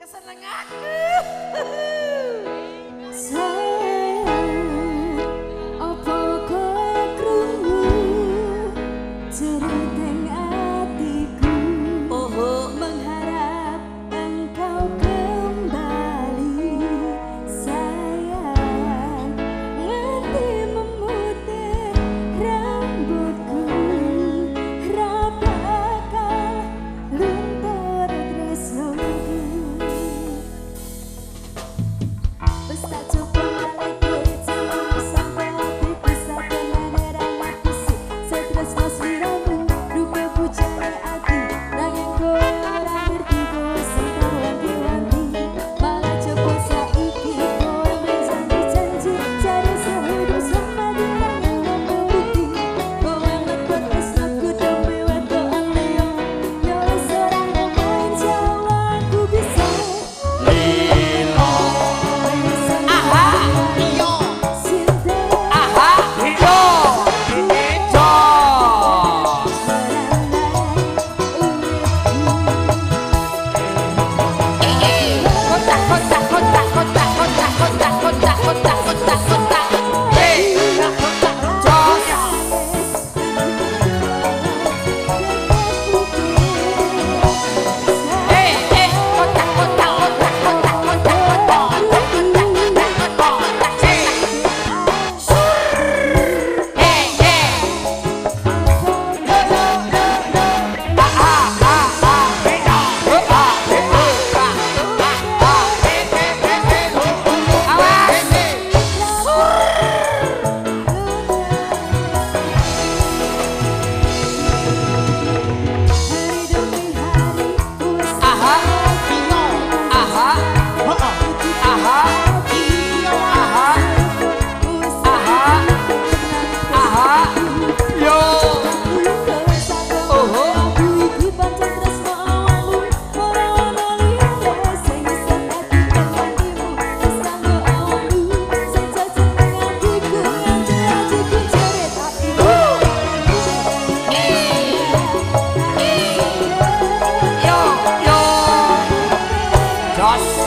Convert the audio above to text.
kesenenganku. Sayang, apa kowe krungu ceriteng hatiku? Mengharap engkau kembali. Sayang, nganti memutih rambutku, ra bakal luntur tresnoku. Wes tak coba balik jaman sampai hatiku satenan era mati. Setresno sliramu rupa bujane ati, nanging kowe ora ngerti kowe sing tau wanti-wanti. Malah coba saiki kowe berjanji-janji cari sehidup semati nanging ngombe bukti. Kowe ngebut tresnoku demi wedokan liya, ya wis ora ngomong jawabku bisa. Josh.